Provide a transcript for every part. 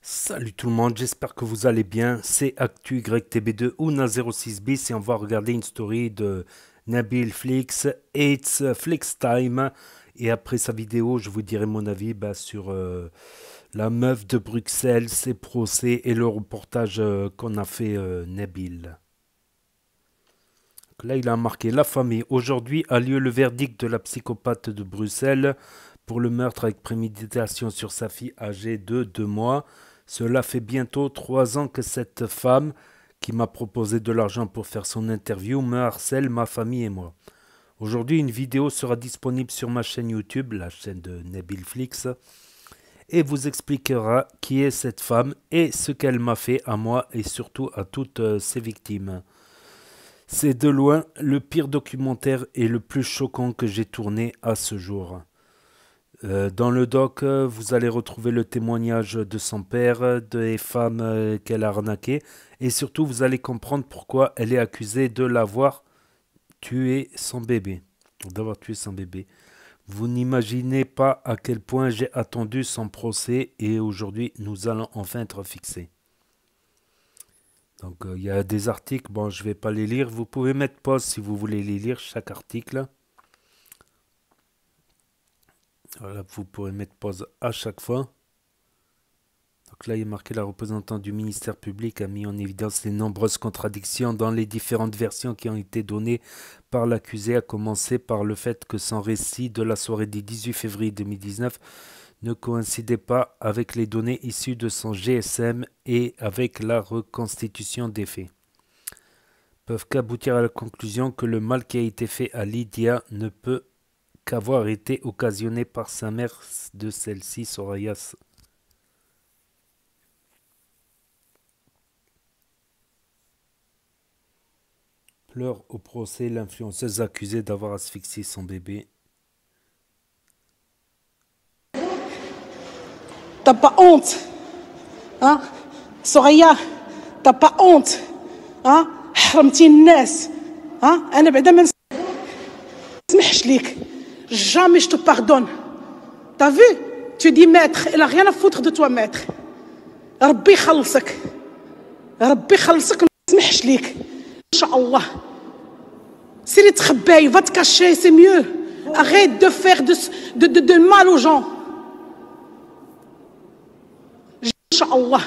Salut tout le monde, j'espère que vous allez bien. C'est Actu YTB2 ou Na06 bis et on va regarder une story de Nabil Flix, It's Flix Time. Et après sa vidéo, je vous dirai mon avis sur la meuf de Bruxelles, ses procès et le reportage qu'on a fait Nabil. Donc là, il a marqué la famille. Aujourd'hui a lieu le verdict de la psychopathe de Bruxelles pour le meurtre avec préméditation sur sa fille âgée de 2 mois. Cela fait bientôt 3 ans que cette femme, qui m'a proposé de l'argent pour faire son interview, me harcèle, ma famille et moi. Aujourd'hui, une vidéo sera disponible sur ma chaîne YouTube, la chaîne de Nabil Flix, et vous expliquera qui est cette femme et ce qu'elle m'a fait à moi et surtout à toutes ses victimes. C'est de loin le pire documentaire et le plus choquant que j'ai tourné à ce jour. Dans le doc, vous allez retrouver le témoignage de son père, des femmes qu'elle a arnaquées, et surtout vous allez comprendre pourquoi elle est accusée de l'avoir tué son bébé, d'avoir tué son bébé. Vous n'imaginez pas à quel point j'ai attendu son procès et aujourd'hui nous allons enfin être fixés. Donc il y a des articles, bon je ne vais pas les lire, vous pouvez mettre pause si vous voulez les lire, chaque article. Voilà, vous pourrez mettre pause à chaque fois. Donc là, il est marqué la représentante du ministère public a mis en évidence les nombreuses contradictions dans les différentes versions qui ont été données par l'accusé, à commencer par le fait que son récit de la soirée du 18 février 2019 ne coïncidait pas avec les données issues de son GSM et avec la reconstitution des faits. Peuvent qu'aboutir à la conclusion que le mal qui a été fait à Lydia ne peut qu'avoir été occasionné par sa mère de celle-ci, Soraya. Pleure au procès l'influenceuse accusée d'avoir asphyxié son bébé. T'as pas honte, hein, Soraya, t'as pas honte, hein, حرمتي الناس, hein, أنا بعدا ما نسمحش ليك. Jamais je te pardonne. T'as vu? Tu dis maître, elle a rien à foutre de toi maître. ربي يخلصك. ربي يخلصك ما نسمحش ليك. إن شاء الله. سيري تخباي, va te cacher, c'est mieux. Arrête de faire de mal aux gens. إن شاء الله.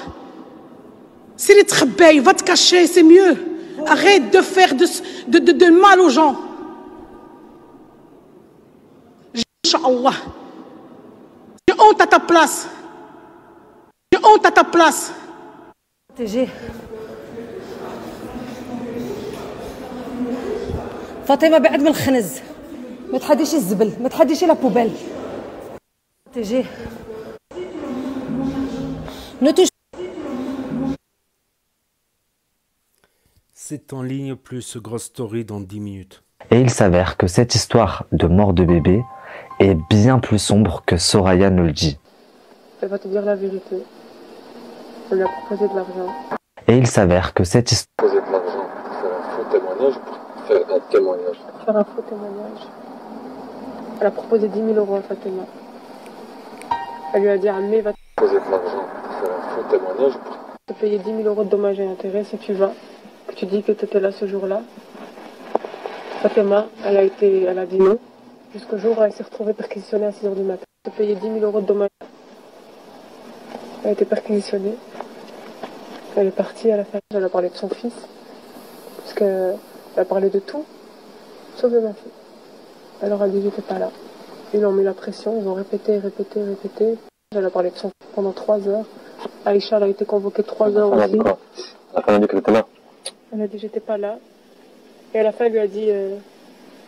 سيري تخباي, va te cacher, c'est mieux. Arrête de faire de mal aux gens. Inch'Allah. J'ai honte à ta place. J'ai honte à ta place. تجي فاطمة بعد من الخنز ما تحديش الزبل ما تحديش لا بوبيل تجي نوتوش. C'est en ligne plus grosse story dans 10 minutes. Et il s'avère que cette histoire de mort de bébé est bien plus sombre que Soraya ne le dit. Elle va te dire la vérité. On lui a proposé de l'argent. Et il s'avère que cette histoire... Proposé de l'argent pour faire un faux témoignage ou pour faire un témoignage? Pour faire un faux témoignage. Elle a proposé 10 000 euros à Fatima. Elle lui a dit Amé va Proposé de l'argent pour faire un faux témoignage ou pour te payer 10 000 euros de dommages et intérêts si tu vas. Que tu dis que tu étais là ce jour-là. Fatima, elle a dit non. Jusqu'au jour où elle s'est retrouvée perquisitionnée à 6 h du matin. Elle a payé 10 000 euros de dommages. Elle a été perquisitionnée. Elle est partie à la fin. Elle a parlé de son fils. Parce qu'elle a parlé de tout, sauf de ma fille. Elle leur a dit j'étais pas là. Ils ont mis la pression, ils ont répété. Elle a parlé de son fils pendant 3 heures. Aïcha, elle a été convoquée 3 heures elle a dit aussi. quoi? Elle a dit qu'elle était là. Elle a dit j'étais pas là. Et à la fin, elle lui a dit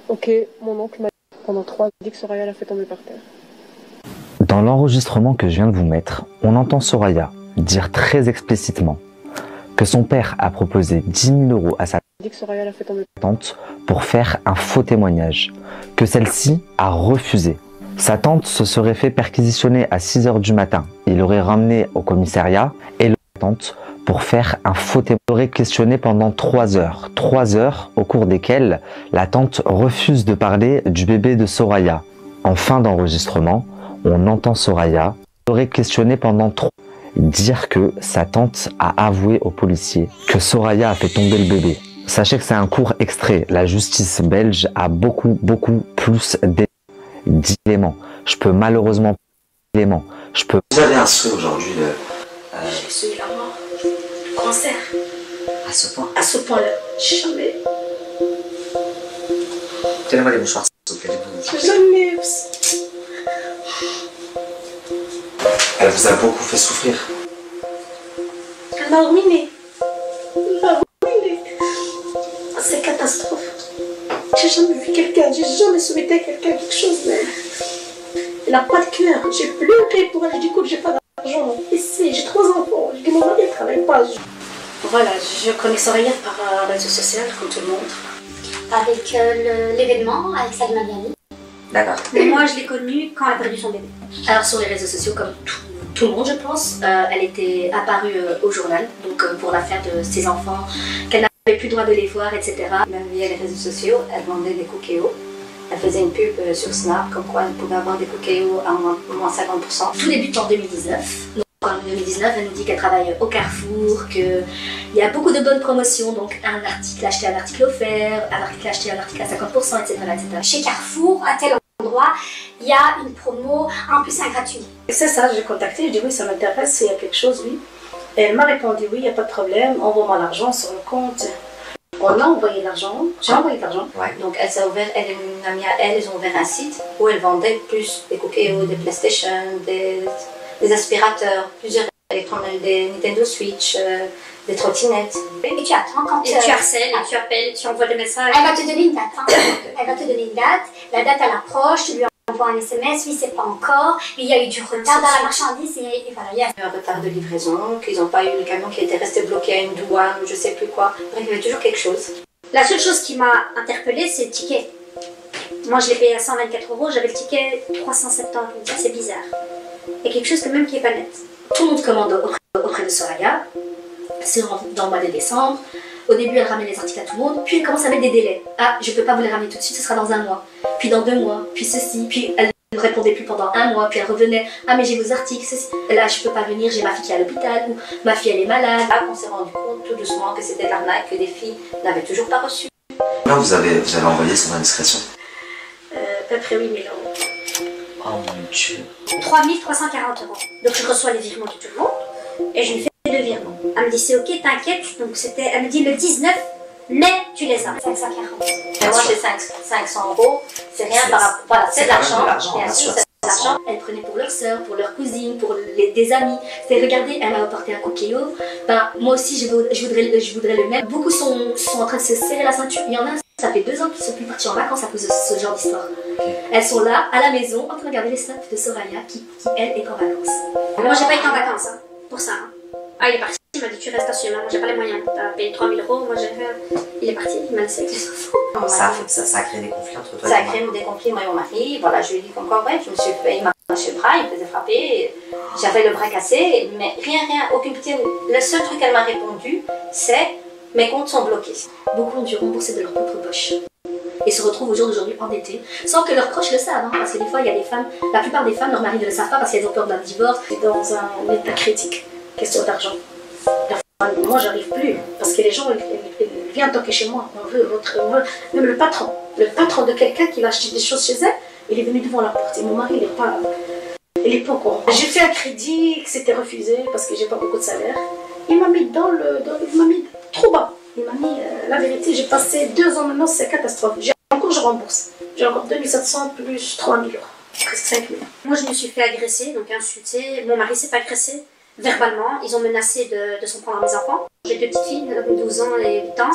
ok, mon oncle m'a dit pendant 3 heures, dit que Soraya l'a fait tomber par terre. Dans l'enregistrement que je viens de vous mettre, on entend Soraya dire très explicitement que son père a proposé 10 000 euros à sa Dit que Soraya l'a fait tomber. tante pour faire un faux témoignage, que celle-ci a refusé. Sa tante se serait fait perquisitionner à 6 h du matin. Il l'aurait ramené au commissariat et la tante pour faire un faux témoignage. Il aurait questionné pendant 3 heures. 3 heures au cours desquelles la tante refuse de parler du bébé de Soraya. En fin d'enregistrement, on entend Soraya. Il aurait questionné pendant 3 dire que sa tante a avoué aux policiers que Soraya a fait tomber le bébé. Sachez que c'est un court extrait. La justice belge a beaucoup plus d'éléments. Je peux malheureusement pas d'éléments. Vous avez un souhait aujourd'hui de... J'ai suivi la mort. Cancer. À ce point. À ce point-là. Jamais. Donnez-moi les mouchoirs, s'il vous plaît. Jamais. Elle vous a beaucoup fait souffrir. Elle m'a ruiné. Elle m'a ruiné. C'est catastrophe. J'ai jamais vu quelqu'un, j'ai jamais souhaité quelqu'un quelque chose d'elle. Elle n'a pas de cœur. J'ai pleuré pour elle. Je dis écoute, j'ai pas d'argent. Ici, j'ai 3 enfants. Je dis mon mari ne travaille pas. Voilà, je connais Soraya par réseau social, comme tout le monde. Avec l'événement, avec Salma Ghani. D'accord. Mais moi, je l'ai connue quand elle a perdu son bébé. Alors sur les réseaux sociaux, comme tout le monde, je pense, elle était apparue au journal, donc pour l'affaire de ses enfants, qu'elle n'avait plus le droit de les voir, etc. Même via les réseaux sociaux, elle vendait des cookéos. Elle faisait une pub sur Snap, comme quoi elle pouvait avoir des cookéos à moins 50%. Tout débute en 2019. Donc en 2019, elle nous dit qu'elle travaille au Carrefour, qu'il y a beaucoup de bonnes promotions, donc un article acheté, un article offert, un article acheté, un article à 50%, etc. Chez Carrefour, à tel endroit, il y a une promo, en plus un gratuit. C'est ça, j'ai contacté, je dis oui, ça m'intéresse, s'il y a quelque chose, oui. Et elle m'a répondu oui, il n'y a pas de problème, envoie-moi l'argent sur le compte. On a envoyé l'argent, j'ai envoyé de l'argent. Ouais. Donc elle s'est ouvert, elle et une amie à elle, ils ont ouvert un site où elle vendait plus des cookéos, des PlayStation, des aspirateurs, plusieurs électroniques, des Nintendo Switch, des trottinettes. Et tu attends quand Et tu harcèles, et tu appelles, tu envoies des messages. Elle va te donner une date. Hein. Elle va te donner une date. La date, elle approche. Tu lui envoies un SMS. Oui, c'est pas encore. Mais il y a eu du retard dans la marchandise. Et voilà, il y a un retard de livraison, qu'ils n'ont pas eu le camion qui était resté bloqué à une douane, je sais plus quoi. Bref, il y avait toujours quelque chose. La seule chose qui m'a interpellée, c'est le ticket. Moi, je l'ai payé à 124 €. J'avais le ticket 370. Je me dis, c'est bizarre. Il y a quelque chose quand même qui est pas net. Tout le monde commande auprès de Soraya. C'est dans le mois de décembre. Au début, elle ramène les articles à tout le monde. Puis elle commence à mettre des délais. Ah, je peux pas vous les ramener tout de suite, ce sera dans 1 mois. Puis dans 2 mois. Puis ceci. Puis elle ne répondait plus pendant 1 mois. Puis elle revenait. Ah, mais j'ai vos articles, ceci. Et là, je peux pas venir, j'ai ma fille qui est à l'hôpital. Ou ma fille, elle est malade. Là, on s'est rendu compte tout doucement que c'était de l'arnaque, que des filles n'avaient toujours pas reçu. Là, vous avez envoyé son indiscrétion. À peu près 8 000 €. Oh mon Dieu. 3 340 €. Donc je reçois les virements de tout le monde et je lui fais 2 virements. Elle me dit c'est ok, t'inquiète. Donc elle me dit le 19 mai tu les as. 540. Et moi j'ai 500 €. C'est rien par rapport. Voilà, c'est de l'argent. Bien sûr, c'est de l'argent. Elle prenait pour leur soeur, pour leur cousine, pour des amis. C'est regardez, elle m'a apporté un cookéo. Ben moi aussi je voudrais le même. Beaucoup sont en train de se serrer la ceinture. Il y en a. Ça fait 2 ans qu'ils ne sont plus partis en vacances à cause de ce genre d'histoire. Okay. Elles sont là, à la maison, en train de regarder les snaps de Soraya qui elle, est en vacances. Moi, j'ai pas été en vacances, hein, pour ça. Hein. Ah, il est parti, il m'a dit tu restes assurément. Moi, j'ai pas les moyens. T'as payé 3 000 €, moi j'ai fait... Il est parti, il m'a laissé avec les enfants. Ça a créé des conflits entre toi et Ça a créé des conflits, moi et mon mari. Voilà, je lui ai dit comme quoi, ouais, je me suis fait, il m'a arraché le bras, il me faisait frapper. J'avais le bras cassé, mais rien, aucune pitié. Le seul truc qu'elle m'a répondu, c'est mes comptes sont bloqués. Beaucoup ont dû rembourser de leur propre poche. Et se retrouvent au jour d'aujourd'hui endettés, sans que leurs proches le savent. Hein, parce que des fois, il y a des femmes, la plupart des femmes, leurs maris ne le savent pas parce qu'elles ont peur d'un divorce. Dans un état critique, question d'argent. Moi, j'arrive plus, parce que les gens, ils viennent toquer chez moi. On veut même le patron de quelqu'un qui va acheter des choses chez elle, il est venu devant la porte. Et mon mari, il est pas au courant. J'ai fait un crédit qui s'était refusé parce que j'ai pas beaucoup de salaire. Il m'a mis il m'a mis trop bas. Il m'a mis, la vérité, j'ai passé 2 ans maintenant, c'est catastrophe. Je rembourse. J'ai encore 2 700 plus 3 000 €. Presque 5 000. Moi, je me suis fait agresser, donc insulter. Mon mari s'est fait agresser verbalement. Ils ont menacé de s'en prendre à mes enfants. J'ai 2 petites filles, 12 ans et 8 ans.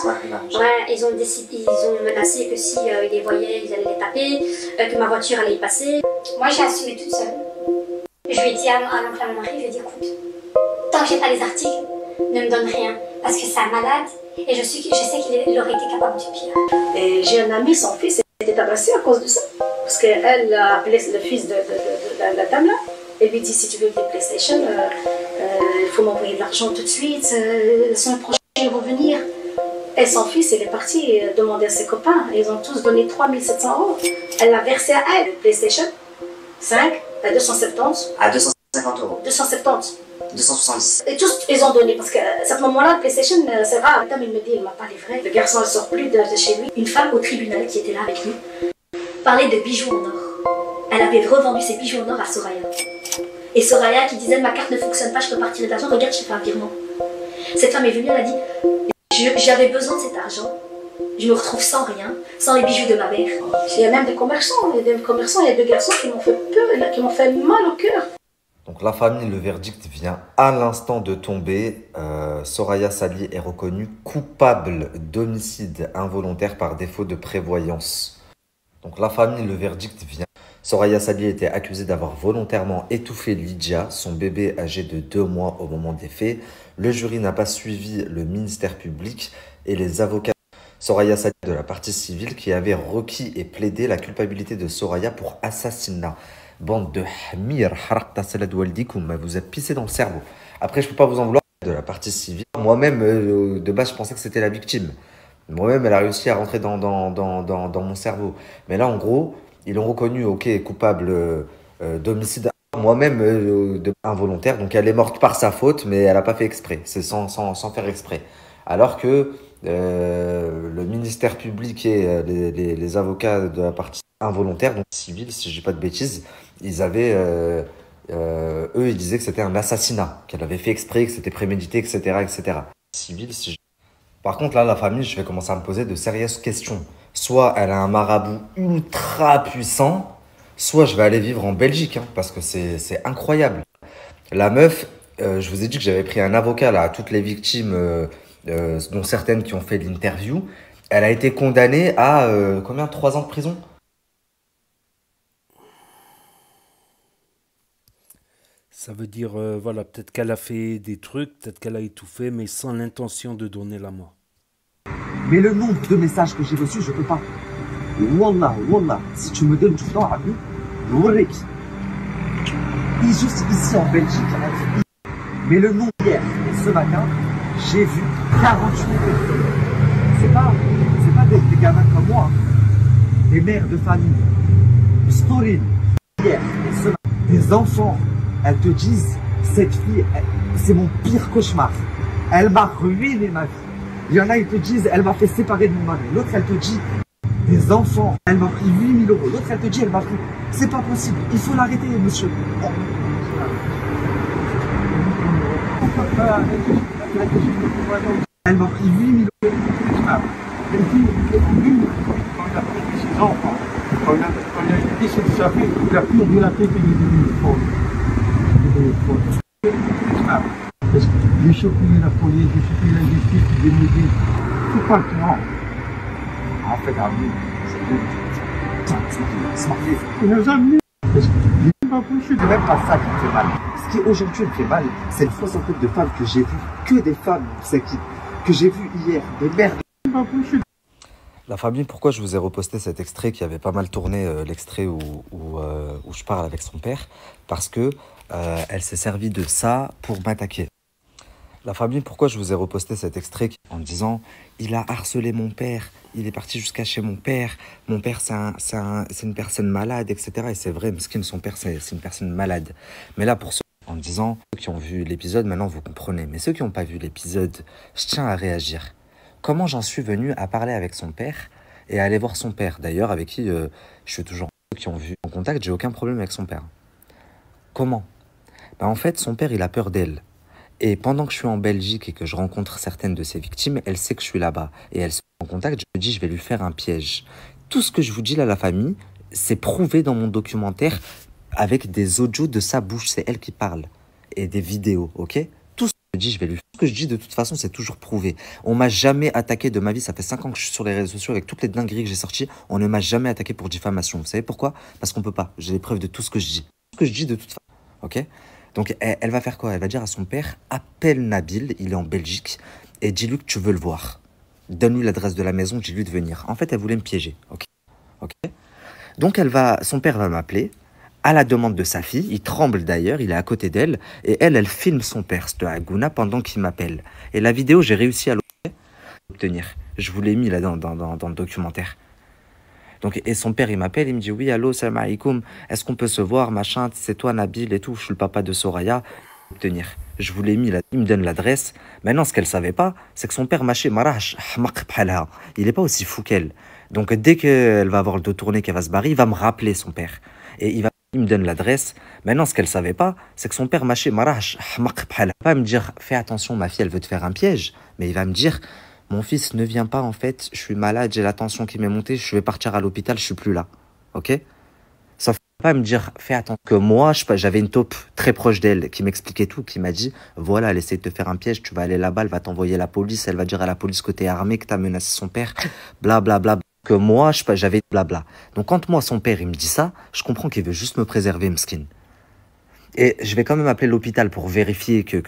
Ouais, ils ont menacé que si ils les voyaient, ils allaient les taper, que ma voiture allait y passer. Moi, j'ai assumé toute seule. Je lui ai dit à mon mari, je lui ai dit, écoute, tant que j'ai pas les articles, ne me donne rien, parce que c'est un malade. Et je sais qu'il aurait été capable du pire. Et j'ai un ami, son fils était tabassé à cause de ça. Parce qu'elle a appelé le fils de la dame là. Elle lui dit si tu veux des PlayStation, il faut m'envoyer de l'argent tout de suite. La semaine prochaine, ils vont venir. Et son fils, il est parti demander à ses copains. Ils ont tous donné 3 700 €. Elle l'a versé à elle, PlayStation 5 à 270. À 270 50 euros. 270. 270. Et tous, ils ont donné, parce qu'à ce moment-là, le PlayStation, c'est rare. Madame, il me dit, il m'a pas livré. Le garçon, il sort plus de chez lui. Une femme au tribunal qui était là avec lui parlait de bijoux en or. Elle avait revendu ses bijoux en or à Soraya. Et Soraya qui disait, ma carte ne fonctionne pas, je peux pas retirer de l'argent, regarde, je te fais un virement. Cette femme est venue, elle a dit, j'avais besoin de cet argent. Je me retrouve sans rien, sans les bijoux de ma mère. Il y a même des commerçants, il y a deux garçons qui m'ont fait peur, qui m'ont fait mal au cœur. Donc la famille, le verdict vient à l'instant de tomber. Soraya Salih est reconnue coupable d'homicide involontaire par défaut de prévoyance. Donc la famille, le verdict vient. Soraya Salih était accusée d'avoir volontairement étouffé Lydia, son bébé âgé de 2 mois au moment des faits. Le jury n'a pas suivi le ministère public et les avocats Soraya Salih de la partie civile qui avait requis et plaidé la culpabilité de Soraya pour assassinat. Bande de hamir, haraqta salad waldikum, vous êtes pissé dans le cerveau. Après, je peux pas vous en vouloir de la partie civile. Moi-même, de base, je pensais que c'était la victime. Moi-même, elle a réussi à rentrer dans mon cerveau. Mais là, en gros, ils l'ont reconnu, ok, coupable d'homicide. Moi-même, involontaire. Donc, elle est morte par sa faute, mais elle n'a pas fait exprès. C'est sans faire exprès. Alors que le ministère public et les avocats de la partie involontaire, donc civile, si je dis pas de bêtises, ils avaient, eux, ils disaient que c'était un assassinat, qu'elle avait fait exprès, que c'était prémédité, etc., etc. Civil, si je... Par contre, là, la famille, je vais commencer à me poser de sérieuses questions. Soit elle a un marabout ultra puissant, soit je vais aller vivre en Belgique, hein, parce que c'est incroyable. La meuf, je vous ai dit que j'avais pris un avocat là, à toutes les victimes, dont certaines qui ont fait l'interview. Elle a été condamnée à combien, 3 ans de prison? Ça veut dire, voilà, peut-être qu'elle a fait des trucs, peut-être qu'elle a étouffé, mais sans l'intention de donner la mort. Mais le nombre de messages que j'ai reçus, je peux pas. Wallah, si tu me donnes du temps, Abou, Warek. Et juste ici en Belgique, mais le nombre hier et ce matin, j'ai vu 48 personnes. C'est pas des gamins comme moi, des mères de famille, Storine, hier et ce matin, des enfants. Elles te disent, cette fille, c'est mon pire cauchemar. Elle m'a ruiné ma vie. Il y en a, ils te disent, elle m'a fait séparer de mon mari. L'autre, elle te dit, des enfants, elle m'a pris 8 000 euros. L'autre, elle te dit, elle m'a pris... C'est pas possible, il faut l'arrêter, monsieur. Elle m'a pris 8 000 euros. On a été chez le chafé, la pure de la tête est devenue folle. J'ai chopé la police, j'ai chopé la justice, j'ai dit, tout pas le temps. En fait, il nous a amenés. C'est même pas ça qui me fait mal. Ce qui aujourd'hui me fait mal, c'est le faux centre de femmes que j'ai vu, que des femmes, que j'ai vu hier, des mères. La famille, pourquoi je vous ai reposté cet extrait qui avait pas mal tourné, l'extrait où je parle avec son père? Parce que elle s'est servie de ça pour m'attaquer. La famille, pourquoi je vous ai reposté cet extrait en disant « Il a harcelé mon père, il est parti jusqu'à chez mon père c'est une personne malade, etc. » Et c'est vrai, Meskin, son père, c'est une personne malade. Mais là, pour ceux en disant, ceux qui ont vu l'épisode, maintenant vous comprenez. Mais ceux qui n'ont pas vu l'épisode, je tiens à réagir. Comment j'en suis venu à parler avec son père et à aller voir son père, d'ailleurs, avec qui je suis toujours... Ceux qui ont vu en contact, j'ai aucun problème avec son père. Comment? En fait, son père, il a peur d'elle. Et pendant que je suis en Belgique et que je rencontre certaines de ses victimes, elle sait que je suis là-bas. Et elle se met en contact, je me dis, je vais lui faire un piège. Tout ce que je vous dis là, la famille, c'est prouvé dans mon documentaire avec des audios de sa bouche. C'est elle qui parle. Et des vidéos, ok? Tout ce que je dis, je vais lui faire. Tout ce que je dis, de toute façon, c'est toujours prouvé. On m'a jamais attaqué de ma vie. Ça fait 5 ans que je suis sur les réseaux sociaux avec toutes les dingueries que j'ai sorties. On ne m'a jamais attaqué pour diffamation. Vous savez pourquoi? Parce qu'on peut pas. J'ai les preuves de tout ce que je dis. Tout ce que je dis de toute façon, ok? Donc, elle va faire quoi? Elle va dire à son père, appelle Nabil, il est en Belgique, et dis-lui que tu veux le voir. Donne-lui l'adresse de la maison, dis-lui de venir. En fait, elle voulait me piéger. Ok. Donc, son père va m'appeler, à la demande de sa fille. Il tremble d'ailleurs, il est à côté d'elle. Et elle filme son père, cette Agouna, pendant qu'il m'appelle. Et la vidéo, j'ai réussi à l'obtenir. Je vous l'ai mis là dans le documentaire. Donc, et son père, il m'appelle, il me dit, oui, allô, salam alaikum, est-ce qu'on peut se voir, machin, c'est toi, Nabil et tout, je suis le papa de Soraya. Tenir. Je vous l'ai mis, il me donne l'adresse. Maintenant, ce qu'elle savait pas, c'est que son père, il est pas aussi fou qu'elle. Donc, dès qu'elle va avoir le dos tourné, qu'elle va se barrer, il va me rappeler, son père. Et il me donne l'adresse. Maintenant, ce qu'elle savait pas, c'est que son père, il va pas me dire, fais attention, ma fille, elle veut te faire un piège. Mais il va me dire, mon fils ne vient pas, en fait, je suis malade, j'ai la tension qui m'est montée, je vais partir à l'hôpital, je suis plus là. Ok? Sauf pas me dire, fais attention. Que moi, j'avais une taupe très proche d'elle qui m'expliquait tout, qui m'a dit, voilà, elle essaie de te faire un piège, tu vas aller là-bas, elle va t'envoyer la police, elle va dire à la police que t'es armé, que t'as menacé son père, blablabla. Bla, bla. Que moi, j'avais blabla. Donc quand moi, son père, il me dit ça, je comprends qu'il veut juste me préserver, Mskin. Et je vais quand même appeler l'hôpital pour vérifier qu'il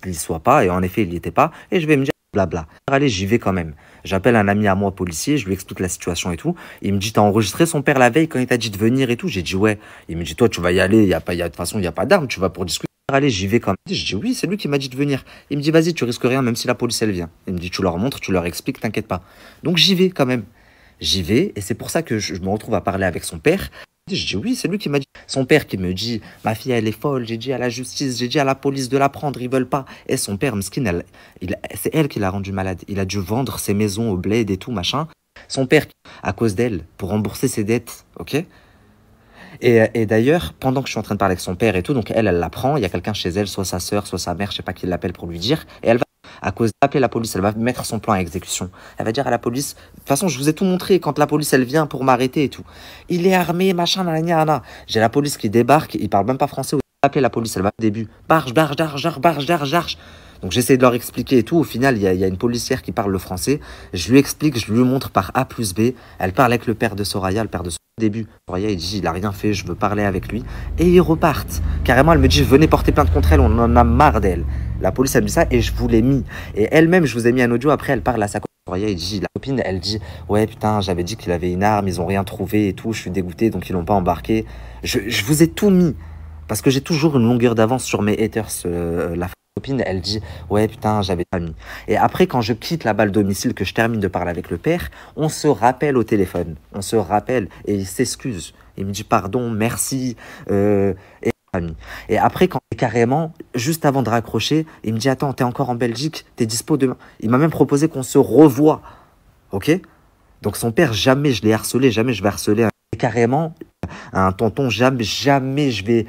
n'y soit pas, et en effet, il n'y était pas, et je vais me dire, blabla. Allez, j'y vais quand même. J'appelle un ami à moi, policier, je lui explique la situation et tout. Il me dit, t'as enregistré son père la veille quand il t'a dit de venir et tout? J'ai dit, ouais. Il me dit, toi, tu vas y aller, de toute façon, il n'y a pas d'armes, tu vas pour discuter. Allez, j'y vais quand même. Je dis, oui, c'est lui qui m'a dit de venir. Il me dit, vas-y, tu risques rien, même si la police, elle vient. Il me dit, tu leur montres, tu leur expliques, t'inquiète pas. Donc, j'y vais quand même. J'y vais, et c'est pour ça que je me retrouve à parler avec son père. Je dis, oui, c'est lui qui m'a dit. Son père qui me dit, ma fille, elle est folle, j'ai dit à la justice, j'ai dit à la police de la prendre, ils veulent pas. Et son père, Mskin, c'est elle qui l'a rendu malade. Il a dû vendre ses maisons au bled et tout, machin. Son père, à cause d'elle, pour rembourser ses dettes, ok? Et d'ailleurs, pendant que je suis en train de parler avec son père et tout, donc elle l'apprend, il y a quelqu'un chez elle, soit sa sœur, soit sa mère, je sais pas qui l'appelle pour lui dire, et elle va, à cause d'appeler la police, elle va mettre son plan à exécution. Elle va dire à la police, de toute façon, je vous ai tout montré quand la police, elle vient pour m'arrêter et tout. Il est armé, machin, nanana. J'ai la police qui débarque, il parle même pas français, appeler la police, elle va au début, barge. Donc j'essaie de leur expliquer et tout. Au final, il y a une policière qui parle le français. Je lui explique, je lui montre par A plus B. Elle parle avec le père de Soraya, le père de Soraya. Au début, Soraya, il dit, il a rien fait, je veux parler avec lui. Et ils repartent. Carrément, elle me dit, venez porter plainte contre elle, on en a marre d'elle. La police, elle me dit ça et je vous l'ai mis. Et elle-même, je vous ai mis un audio. Après, elle parle à sa copine. Soraya, il dit, la copine, elle dit, ouais, putain, j'avais dit qu'il avait une arme, ils ont rien trouvé et tout. Je suis dégoûté, donc ils l'ont pas embarqué. Je vous ai tout mis. Parce que j'ai toujours une longueur d'avance sur mes haters. La copine, elle dit, ouais, putain, j'avais pas mis. Et après, quand je quitte là-bas le domicile, que je termine de parler avec le père, on se rappelle au téléphone. On se rappelle et il s'excuse. Il me dit, pardon, merci. Et après, quand carrément, juste avant de raccrocher, il me dit, attends, t'es encore en Belgique, t'es dispo demain. Il m'a même proposé qu'on se revoie. Ok? Donc son père, jamais je l'ai harcelé, jamais je vais harceler. Et carrément, un tonton, jamais, je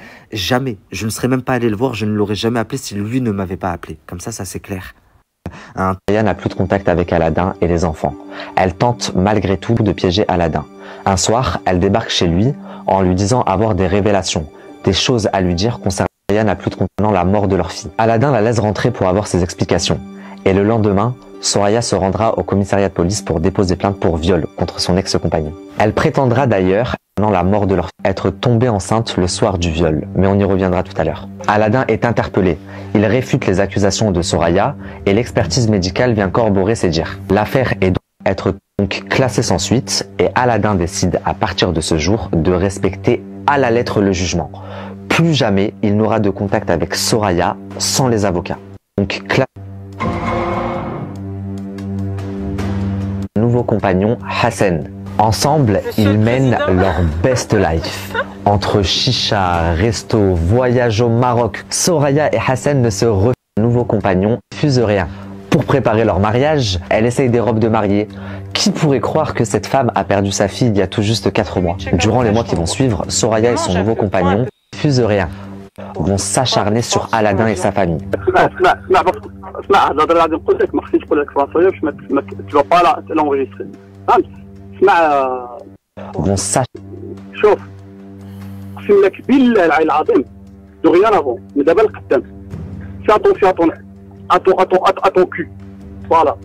ne serais même pas allé le voir, je ne l'aurais jamais appelé si lui ne m'avait pas appelé. Comme ça c'est clair. Soraya n'a plus de contact avec Aladin et les enfants. Elle tente malgré tout de piéger Aladin. Un soir, elle débarque chez lui en lui disant avoir des révélations, des choses à lui dire concernant Soraya n'a plus de concernant la mort de leur fille. Aladin la laisse rentrer pour avoir ses explications. Et le lendemain, Soraya se rendra au commissariat de police pour déposer plainte pour viol contre son ex-compagnon. Elle prétendra d'ailleurs, pendant la mort de leur fille, être tombée enceinte le soir du viol, mais on y reviendra tout à l'heure. Aladin est interpellé. Il réfute les accusations de Soraya et l'expertise médicale vient corroborer ses dires. L'affaire est donc classée sans suite et Aladin décide à partir de ce jour de respecter à la lettre le jugement. Plus jamais il n'aura de contact avec Soraya sans les avocats. Donc nouveau compagnon Hassan. Ensemble, ils mènent leur best life. Entre chicha, resto, voyage au Maroc, Soraya et Hassan ne se refusent. Nouveau compagnon refuse rien. Pour préparer leur mariage, elle essaye des robes de mariée. Qui pourrait croire que cette femme a perdu sa fille il y a tout juste 4 mois? Durant les mois qui vont suivre, Soraya et son nouveau compagnon refusent rien. Vont s'acharner sur Aladin et sa famille. Vont s'acharner. Voilà.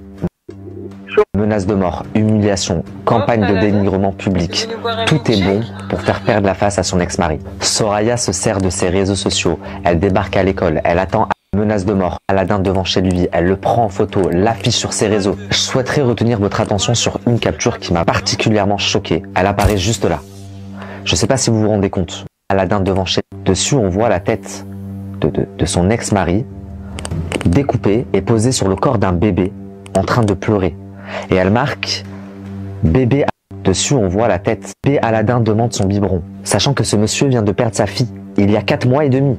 Menaces de mort, humiliation, campagne de dénigrement public. Tout est bon pour faire perdre la face à son ex-mari. Soraya se sert de ses réseaux sociaux. Elle débarque à l'école. Elle attend menace de mort. Aladin devant chez lui. Elle le prend en photo, l'affiche sur ses réseaux. Je souhaiterais retenir votre attention sur une capture qui m'a particulièrement choqué. Elle apparaît juste là. Je ne sais pas si vous vous rendez compte. Aladin devant chez lui. Dessus, on voit la tête de son ex-mari découpée et posée sur le corps d'un bébé en train de pleurer. Et elle marque bébé Dessus, on voit la tête. P. Aladin demande son biberon, sachant que ce monsieur vient de perdre sa fille il y a 4 mois et demi.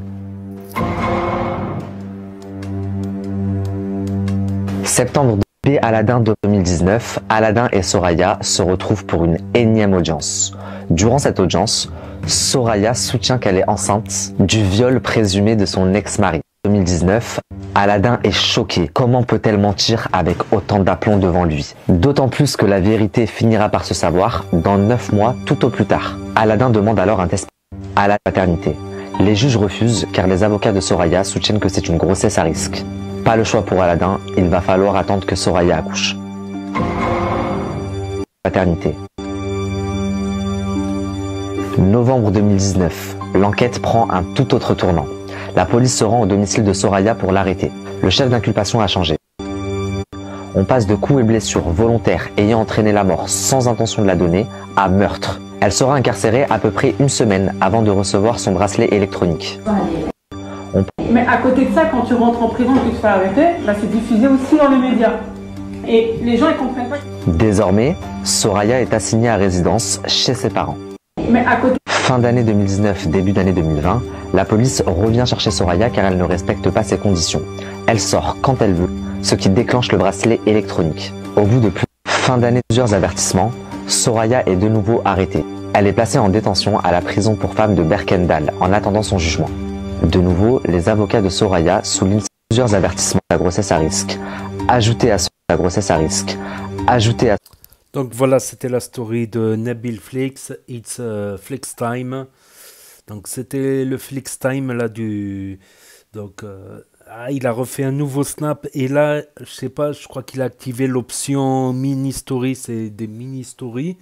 Septembre P. Aladin 2019, Aladin et Soraya se retrouvent pour une énième audience. Durant cette audience, Soraya soutient qu'elle est enceinte du viol présumé de son ex-mari. 2019, Aladin est choqué. Comment peut-elle mentir avec autant d'aplomb devant lui? D'autant plus que la vérité finira par se savoir dans 9 mois tout au plus tard. Aladin demande alors un test à la paternité. Les juges refusent car les avocats de Soraya soutiennent que c'est une grossesse à risque. Pas le choix pour Aladin, il va falloir attendre que Soraya accouche. Paternité. Novembre 2019, l'enquête prend un tout autre tournant. La police se rend au domicile de Soraya pour l'arrêter. Le chef d'inculpation a changé. On passe de coups et blessures volontaires ayant entraîné la mort sans intention de la donner à meurtre. Elle sera incarcérée à peu près 1 semaine avant de recevoir son bracelet électronique. Mais à côté de ça, quand tu rentres en prison et que tu te fais arrêter, bah c'est diffusé aussi dans les médias. Et les gens ils comprennent pas. Désormais, Soraya est assignée à résidence chez ses parents. Mais à côté... Fin d'année 2019, début d'année 2020, la police revient chercher Soraya car elle ne respecte pas ses conditions. Elle sort quand elle veut, ce qui déclenche le bracelet électronique. Au bout de fin d'année, plusieurs avertissements, Soraya est de nouveau arrêtée. Elle est placée en détention à la prison pour femmes de Berkendal en attendant son jugement. De nouveau, les avocats de Soraya soulignent plusieurs avertissements de la grossesse à risque. Ajouté à la grossesse à risque. Ajouté à... Donc voilà, c'était la story de Nabil Flix, It's Flix Time. Donc c'était le Flix Time là du... Donc il a refait un nouveau snap et là, je sais pas, je crois qu'il a activé l'option mini story, c'est des mini stories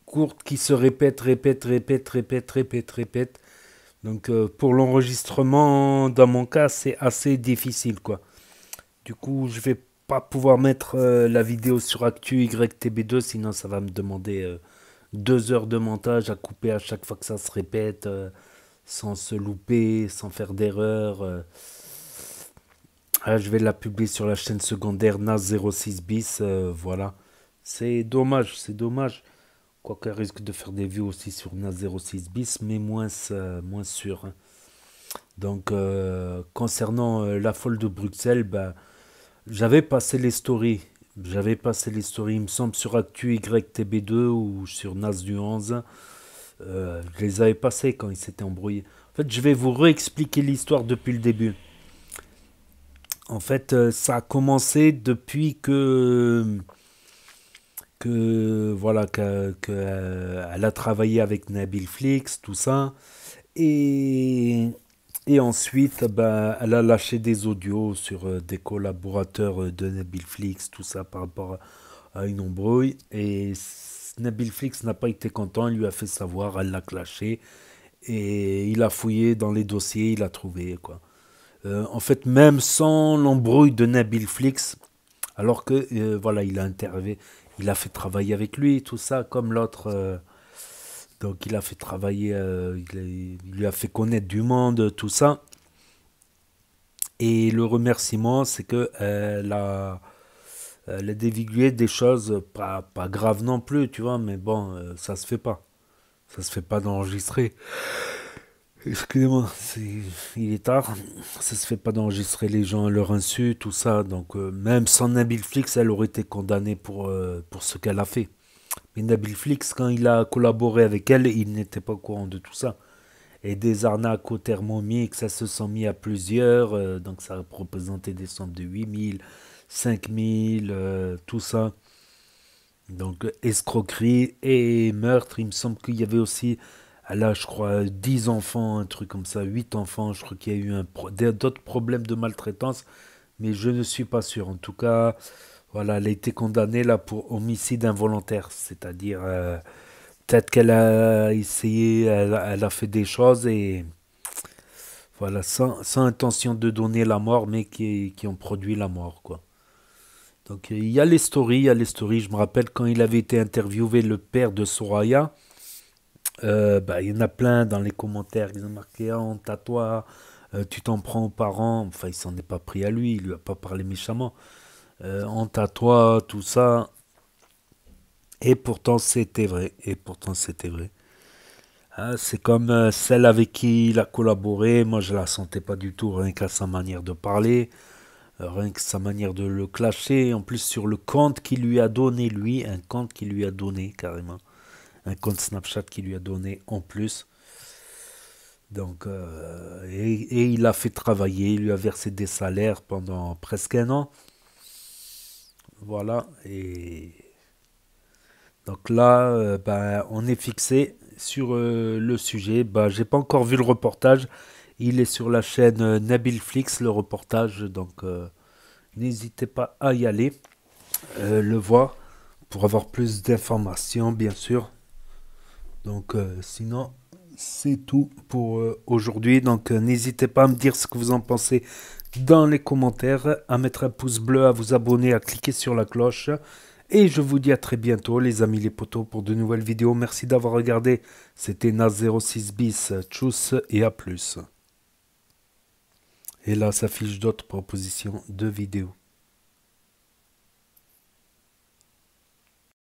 courtes qui se répètent. Donc pour l'enregistrement, dans mon cas, c'est assez difficile quoi. Du coup, je vais pas pouvoir mettre la vidéo sur Actu YTB2, sinon ça va me demander 2 heures de montage à couper à chaque fois que ça se répète, sans se louper, sans faire d'erreur. Je vais la publier sur la chaîne secondaire NAS06 bis, voilà. C'est dommage, c'est dommage. Quoique elle risque de faire des vues aussi sur NAS06 bis, mais moins sûr. Hein. Donc, concernant la folle de Bruxelles, bah, j'avais passé les stories. Il me semble, sur Actu YTB2 ou sur NAS du 11. Je les avais passés quand ils s'étaient embrouillés. En fait, je vais vous réexpliquer l'histoire depuis le début. En fait, ça a commencé depuis que voilà, elle a travaillé avec Nabil Flix, tout ça. Et ensuite, ben, elle a lâché des audios sur des collaborateurs de Nabil Flix, tout ça par rapport à une embrouille. Et Nabil Flix n'a pas été content, il lui a fait savoir, elle l'a clashé. Et il a fouillé dans les dossiers, il a trouvé quoi. En fait, même sans l'embrouille de Nabil Flix, alors que voilà, il a interviewé, il a fait travailler avec lui, tout ça, comme l'autre. Donc il a fait travailler, il lui a fait connaître du monde, tout ça. Et le remerciement, c'est que elle a divulgué des choses pas graves non plus, tu vois, mais bon, ça se fait pas. Ça se fait pas d'enregistrer. Excusez-moi, il est tard. Ça se fait pas d'enregistrer les gens à leur insu, tout ça. Donc même sans Nabil Flix, elle aurait été condamnée pour ce qu'elle a fait. Mais Nabil Flix, quand il a collaboré avec elle, il n'était pas au courant de tout ça. Et des arnaques au Thermomix, ça se sont mis à plusieurs. Donc ça représentait des sommes de 8 000, 5 000, tout ça. Donc escroquerie et meurtre. Il me semble qu'il y avait aussi, là je crois, 10 enfants, un truc comme ça, 8 enfants. Je crois qu'il y a eu d'autres problèmes de maltraitance. Mais je ne suis pas sûr. En tout cas... Voilà, elle a été condamnée là pour homicide involontaire, c'est-à-dire peut-être qu'elle a essayé, elle a fait des choses et voilà, sans intention de donner la mort, mais qui ont produit la mort, quoi. Donc il y a les stories, je me rappelle quand il avait été interviewé, le père de Soraya, il y en a plein dans les commentaires, ils ont marqué « honte à toi, tu t'en prends aux parents », enfin il s'en est pas pris à lui, il lui a pas parlé méchamment. Honte à toi, tout ça. Et pourtant, c'était vrai. Et pourtant, c'était vrai. Hein, c'est comme celle avec qui il a collaboré. Moi, je la sentais pas du tout, rien qu'à sa manière de parler, rien que sa manière de le clasher. En plus, sur le compte qu'il lui a donné, lui, un compte qu'il lui a donné carrément. Un compte Snapchat qu'il lui a donné en plus. Donc, et il l'a fait travailler, il lui a versé des salaires pendant presque un an. Voilà. Et donc là, on est fixé sur le sujet. J'ai pas encore vu le reportage. Il est sur la chaîne Nabilflix, le reportage. Donc, n'hésitez pas à y aller, le voir, pour avoir plus d'informations, bien sûr. Donc, sinon, c'est tout pour aujourd'hui. Donc, n'hésitez pas à me dire ce que vous en pensez dans les commentaires, à mettre un pouce bleu, à vous abonner, à cliquer sur la cloche. Et je vous dis à très bientôt, les amis, les potos, pour de nouvelles vidéos. Merci d'avoir regardé. C'était Nas06 bis. Tchuss et à plus. Et là s'affichent d'autres propositions de vidéos.